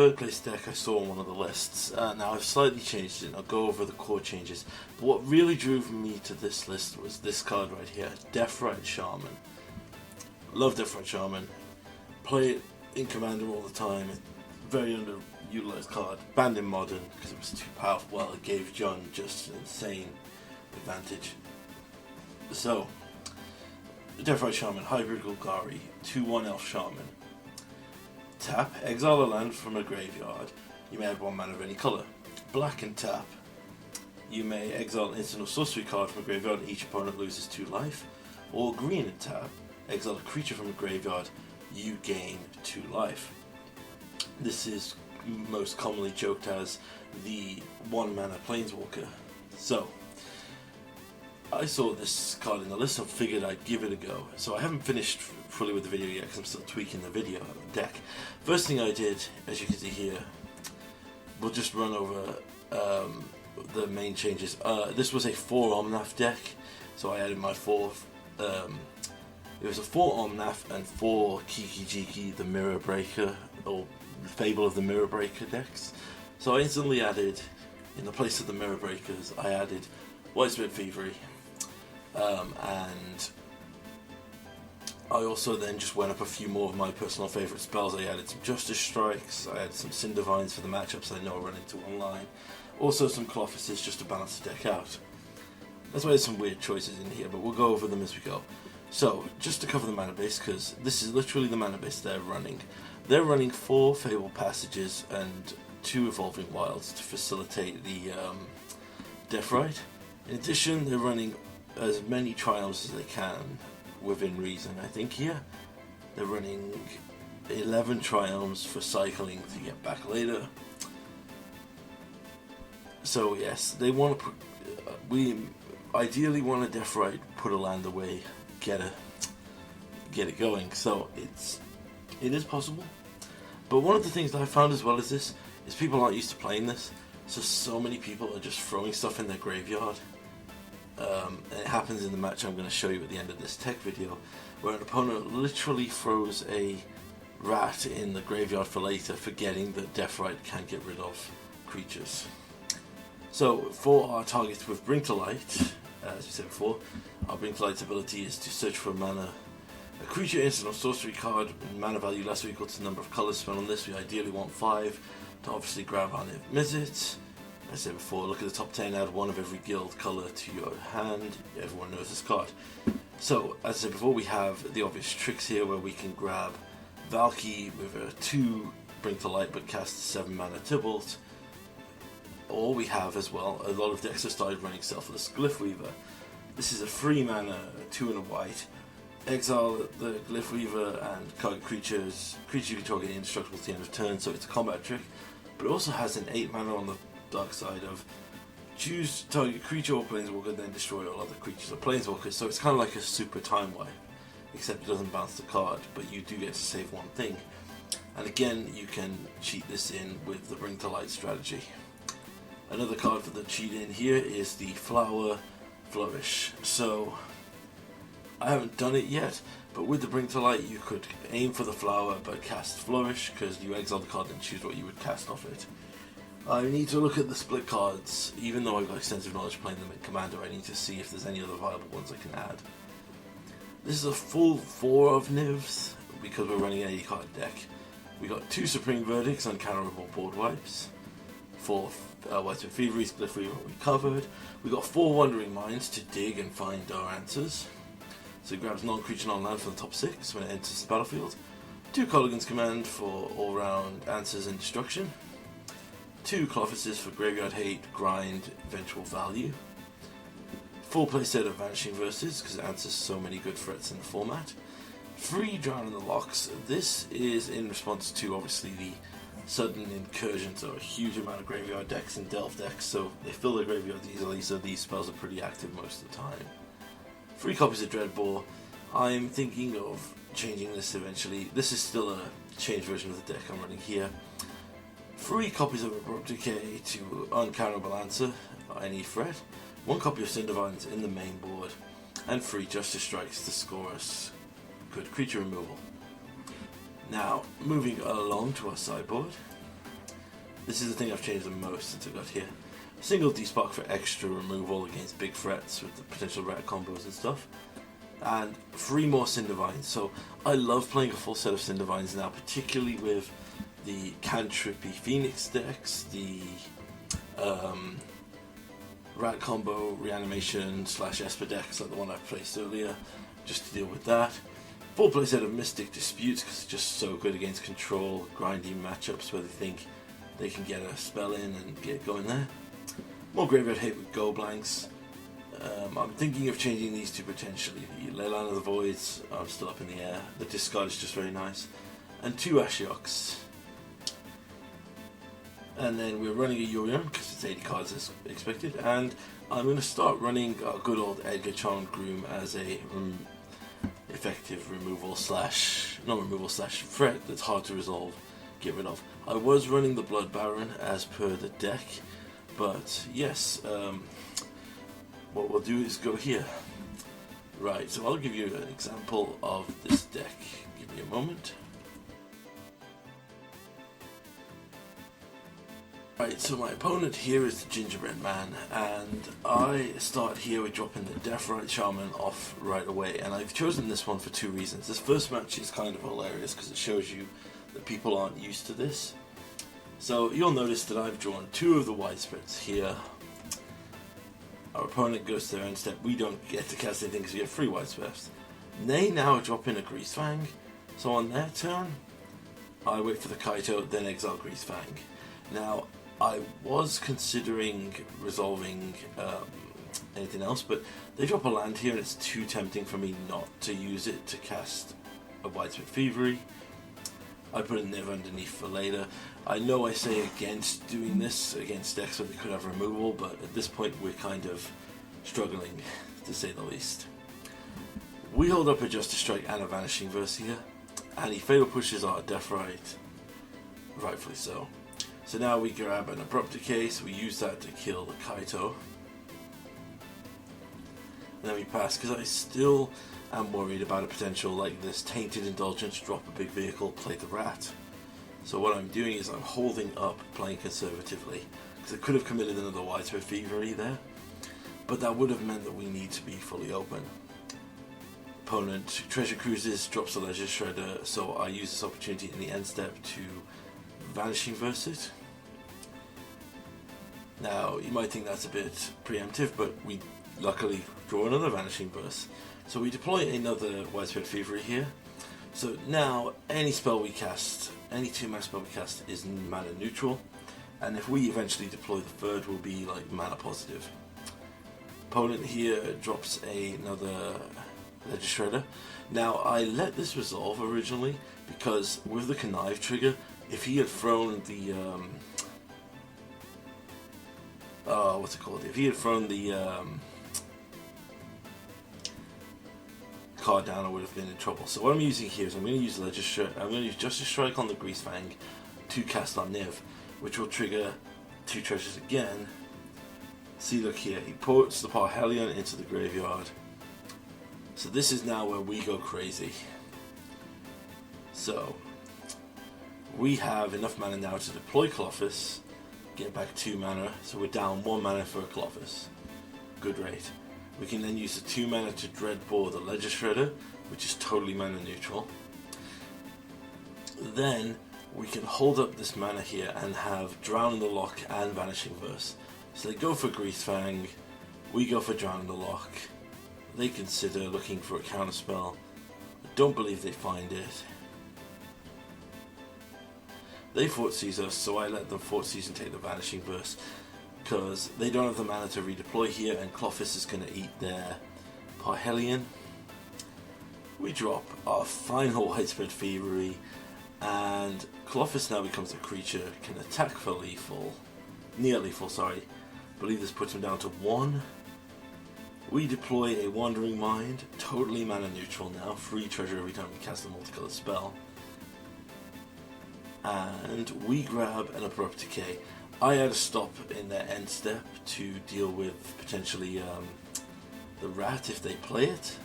third place deck I saw on one of the lists. Now I've slightly changed it, and I'll go over the core changes. But what really drew me to this list was this card right here, Deathrite Shaman. Love Deathrite Shaman. Play it in Commander all the time. Very underutilized card. Banned in Modern because it was too powerful. Well, it gave John just an insane advantage. So, Deathrite Shaman, Hybrid Golgari, 2/1 Elf Shaman. Tap, exile a land from a graveyard. You may have 1 mana of any colour. Black and tap. You may exile an instant or sorcery card from a graveyard and each opponent loses 2 life. Or green and tap, exile a creature from a graveyard, you gain 2 life. This is most commonly joked as the 1 mana Planeswalker. So, I saw this card in the list and figured I'd give it a go. So I haven't finished fully with the video yet because I'm still tweaking the video deck. First thing I did, as you can see here, we'll just run over the main changes. This was a 4 Omnath deck, so I added my 4. It was a 4 Omnath and 4 Kiki Jiki, the Mirror Breaker, or Fable of the Mirror Breaker decks. So I instantly added, in the place of the Mirror Breakers, I added Widespread Thievery. And I also then just went up a few more of my personal favourite spells. I added some Justice Strikes, I added some Cindervines for the matchups I know I run into online. Also some Colossuses just to balance the deck out. That's why there's some weird choices in here, but we'll go over them as we go. So, just to cover the mana base, because this is literally the mana base they're running. They're running 4 Fable Passages and 2 Evolving Wilds to facilitate the Deathrite. In addition, they're running as many Triumphs as they can, within reason. I think here they're running 11 Triumphs for cycling to get back later. So yes, they want to we ideally want a Deathrite, put a land away, get it going. So it is possible. But one of the things that I found as well as this is people aren't used to playing this, so many people are just throwing stuff in their graveyard. And it happens in the match I'm going to show you at the end of this tech video, where an opponent literally throws a rat in the graveyard for later, forgetting that Deathrite can't get rid of creatures. So for our targets with Bring to Light, as we said before, our Bring to Light's ability is to search for a creature, instant or sorcery card, mana value less or equal to the number of colours spent on this. We ideally want 5 to obviously grab on it. Visit. As I said before, look at the top 10, add 1 of every guild colour to your hand. Everyone knows this card. So, as I said before, we have the obvious tricks here where we can grab Valky with a 2 Bring to Light but cast 7 mana Tybalt. Or we have as well, a lot of decks have started running Selfless Glyphweaver. This is a 3 mana, 2 and a white. Exile the Glyphweaver and target creature you can target indestructible to the end of turn, so it's a combat trick. But it also has an 8 mana on the dark side of choose target creature or planeswalker, then destroy all other creatures or planeswalkers. So it's kind of like a super time wipe, except it doesn't bounce the card, but you do get to save 1 thing. And again, you can cheat this in with the Bring to Light strategy. Another card for the cheat in here is the Flower Flourish. So I haven't done it yet, but with the Bring to Light you could aim for the flower but cast Flourish, because you exile the card and choose what you would cast off it. I need to look at the split cards. Even though I've got extensive knowledge playing them in Commander, I need to see if there's any other viable ones I can add. This is a full 4 of NIVs, because we're running an 80 card deck. We got 2 Supreme Verdicts, uncounterable board wipes. 4 Widespread Thievery, Glyphweaver we covered. We got 4 Wandering Minds to dig and find our answers. So it grabs non-creature, non-land from the top 6 when it enters the battlefield. 2 Colligan's Command for all-round answers and destruction. 2 Colossuses for graveyard hate, grind, eventual value. Full playset of Vanishing Verses, because it answers so many good threats in the format. 3 Drown in the Locks. This is in response to obviously the sudden incursions of a huge amount of graveyard decks and delve decks, so they fill their graveyards easily, so these spells are pretty active most of the time. 3 copies of Dreadbore. I'm thinking of changing this eventually. This is still a changed version of the deck I'm running here. 3 copies of Abrupt Decay to uncounterable answer any threat. 1 copy of Cindervines in the main board, and 3 Justice Strikes to score us good creature removal. Now, moving along to our sideboard. This is the thing I've changed the most since I got here. A single D-Spark for extra removal against big threats with the potential rat combos and stuff. And 3 more Cindervines. So I love playing a full set of Cindervines now, particularly with the cantrippy Phoenix decks, the rat combo reanimation / Esper decks like the one I placed earlier, just to deal with that. Full play set of Mystic Disputes because it's just so good against control, grindy matchups where they think they can get a spell in and get going there. More graveyard hate with Go Blanks. I'm thinking of changing these two potentially. The Leyline of the Voids, I'm still up in the air. The discard is just very nice. And 2 Ashioks. And then we're running a Yurion because it's 80 cards as expected. And I'm going to start running good old Edgar Charmed Groom as a effective removal / not removal / threat that's hard to resolve, get rid of. I was running the Blood Baron as per the deck, but yes, what we'll do is go here. Right, so I'll give you an example of this deck. Give me a moment. Right, so my opponent here is the Gingerbread Man, and I start here with dropping the Deathrite Shaman off right away, and I've chosen this one for 2 reasons. This first match is kind of hilarious because it shows you that people aren't used to this. So you'll notice that I've drawn 2 of the widespreads here. Our opponent goes to their end step. We don't get to cast anything because we have 3 widespreads. They now drop in a Greasefang, so on their turn, I wait for the Kaito, then exile Greasefang. Now, I was considering resolving anything else, but they drop a land here and it's too tempting for me not to use it to cast a Widespread Thievery. I put a NIV underneath for later. I know I say against doing this against decks where they could have removal, but at this point we're kind of struggling, to say the least. We hold up a Justice Strike and a Vanishing Verse here, and he fatal pushes our Deathrite, rightfully so. So now we grab an Abrupt Decay, so we use that to kill the Kaito. And then we pass, because I still am worried about a potential like this Tainted Indulgence, drop a big vehicle, play the rat. So what I'm doing is I'm holding up, playing conservatively, because I could have committed another Widespread Thievery there, but that would have meant that we need to be fully open. Opponent Treasure Cruises, drops a Leisure Shredder, so I use this opportunity in the end step to Vanishing Verse it. Now, you might think that's a bit preemptive, but we luckily draw another Vanishing Verse. So we deploy another Widespread Thievery here. So now, any spell we cast, any 2-mana spell we cast is mana neutral, and if we eventually deploy the third, we'll be like mana positive. Opponent here drops another Ledger Shredder. Now, I let this resolve originally, because with the Connive trigger, if he had thrown the, what's it called? If he had thrown the card down, I would have been in trouble. So what I'm using here is I'm going to use I'm going to use Justice Strike on the Greasefang to cast on NIV, which will trigger 2 treasures again. See, look here, he puts the Parhelion into the graveyard. So this is now where we go crazy. So we have enough mana now to deploy Colossus, get back 2 mana, so we're down 1 mana for a Colossus. Good rate. We can then use the 2 mana to Dreadbore the Ledger Shredder, which is totally mana neutral. Then we can hold up this mana here and have Drown in the Loch and Vanishing Verse. So they go for Greasefang, we go for Drown in the Loch. They consider looking for a counterspell. I don't believe they find it. They Thoughtseize us, so I let them Thoughtseize and take the Vanishing Verse, because they don't have the mana to redeploy here, and Clothis is going to eat their Parhelion. We drop our final Widespread Thievery, and Clothis now becomes a creature, can attack for lethal, near lethal, sorry. I believe this puts him down to 1. We deploy a Wandering Mind, totally mana neutral now, free treasure every time we cast a multicolored spell. And we grab an Abrupt Decay. I had a stop in their end step to deal with potentially the rat if they play it.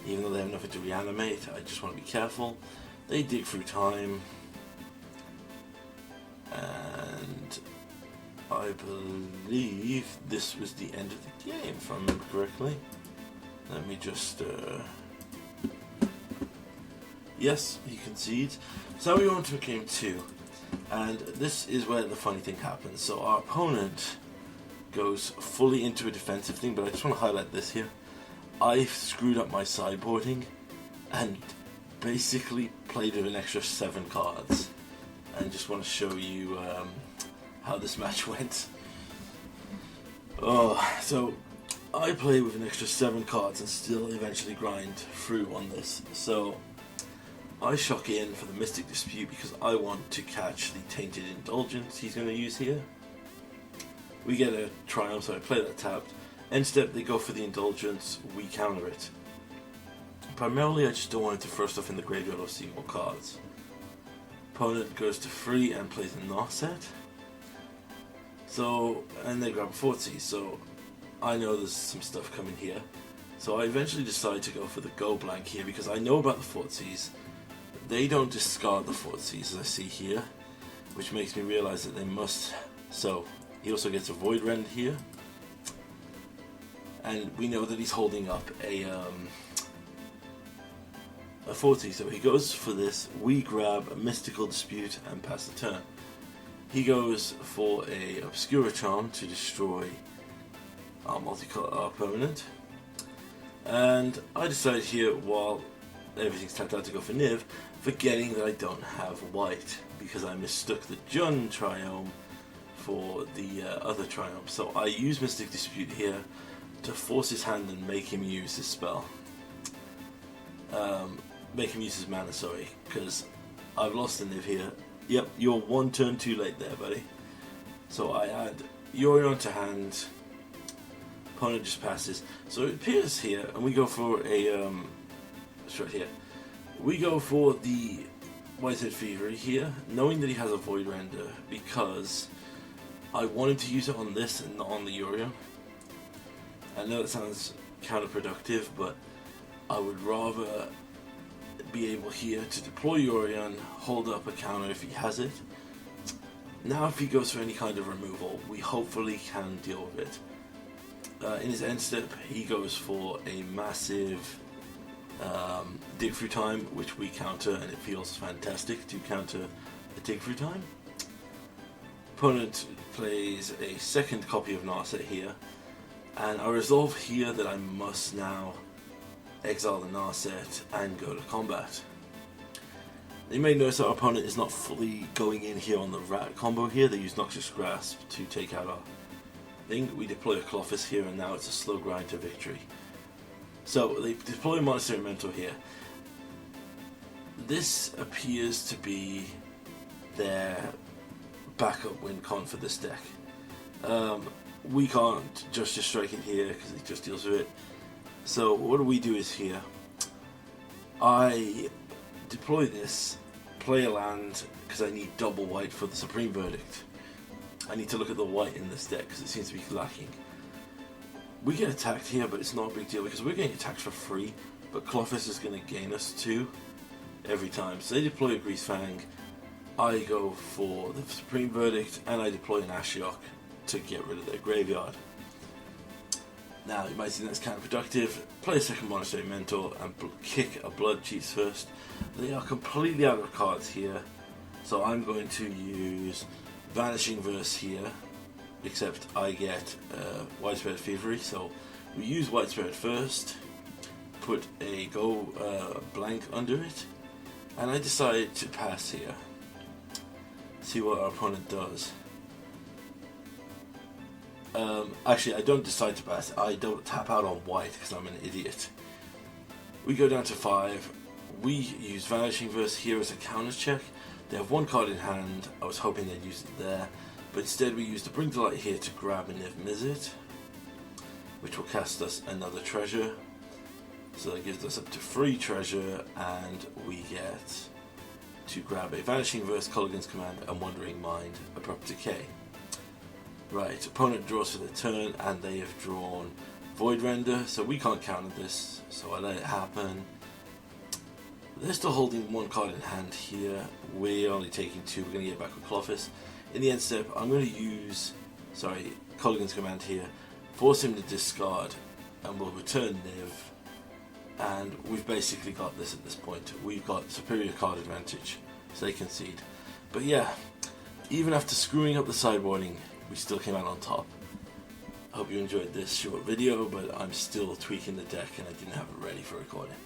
Even though they have nothing to reanimate, I just want to be careful. They dig through time. And I believe this was the end of the game, if I remember correctly. Let me just... Yes, he concedes. So we go on to game 2. And this is where the funny thing happens. So our opponent goes fully into a defensive thing, but I just want to highlight this here. I screwed up my sideboarding and basically played with an extra 7 cards. And just want to show you how this match went. So I play with an extra 7 cards and still eventually grind through on this. So I shock in for the Mystic Dispute because I want to catch the Tainted Indulgence he's going to use here. We get a Triumph, so I play that tapped. End step, they go for the Indulgence, we counter it. Primarily I just don't want it to throw stuff in the graveyard or see more cards. Opponent goes to 3 and plays a Narset. So, and they grab a 40, so I know there's some stuff coming here. So I eventually decide to go for the Go Blank here because I know about the 40s. They don't discard the 40s as I see here, which makes me realize that they must. So he also gets a Void Rend here. And we know that he's holding up a 40, so he goes for this. We grab a Mystical Dispute and pass the turn. He goes for a Obscura Charm to destroy our multicolor opponent. And I decide here, while everything's tapped out, to go for NIV, forgetting that I don't have white, because I mistook the Jund Triome for the other Triumph. So I use Mystic Dispute here to force his hand and make him use his spell. Make him use his mana, sorry, because I've lost the NIV here. Yep, you're 1 turn too late there, buddy. So I add Yurion to hand. Opponent just passes. So it appears here, and we go for a it's right here. We go for the Whitehead Thievery here, knowing that he has a Void Render, because I wanted to use it on this and not on the Yurion. I know that sounds counterproductive, but I would rather be able here to deploy Yurion, hold up a counter if he has it. Now if he goes for any kind of removal, we hopefully can deal with it. In his end step, he goes for a massive Dig Through Time, which we counter, and it feels fantastic to counter a Dig Through Time. Opponent plays a second copy of Narset here, and I resolve here that I must now exile the Narset and go to combat. You may notice that our opponent is not fully going in here on the rat combo here. They use Noxious Grasp to take out our thing. We deploy a Colossus here, and now it's a slow grind to victory. So they deploy a Monastery Mentor here. This appears to be their backup win con for this deck. We can't just strike it here because it just deals with it. So what we do is here, I deploy this, play a land because I need double white for the Supreme Verdict. I need to look at the white in this deck because it seems to be lacking. We get attacked here, but it's not a big deal because we're getting attacked for free, but Colossus is going to gain us 2 every time. So they deploy a Grease Fang, I go for the Supreme Verdict, and I deploy an Ashiok to get rid of their graveyard. Now, you might see that's counterproductive. Play a second Monastery Mentor and kick a Blood Cheats first. They are completely out of cards here, so I'm going to use Vanishing Verse here, except I get Widespread Thievery. So we use Widespread first, put a Go Blank under it, and I decide to pass here. See what our opponent does. Actually, I don't decide to pass. I don't tap out on white because I'm an idiot. We go down to 5. We use Vanishing Verse here as a counter check. They have 1 card in hand. I was hoping they'd use it there, but instead we use the Bring to Light here to grab a NIV Mizzet, which will cast us another treasure. So that gives us up to 3 treasure, and we get to grab a Vanishing Verse, Culligan's Command, and Wandering Mind, Abrupt Decay. Right, opponent draws for the turn, and they have drawn Void Render, so we can't counter this, so I let it happen. They're still holding 1 card in hand here. We're only taking 2, we're going to get back with Colossus. In the end step, I'm going to use sorry, Colligan's command here, force him to discard, and we'll return NIV, and we've basically got this at this point. We've got superior card advantage, so they concede. But yeah, even after screwing up the sideboarding, we still came out on top. I hope you enjoyed this short video, but I'm still tweaking the deck and I didn't have it ready for recording.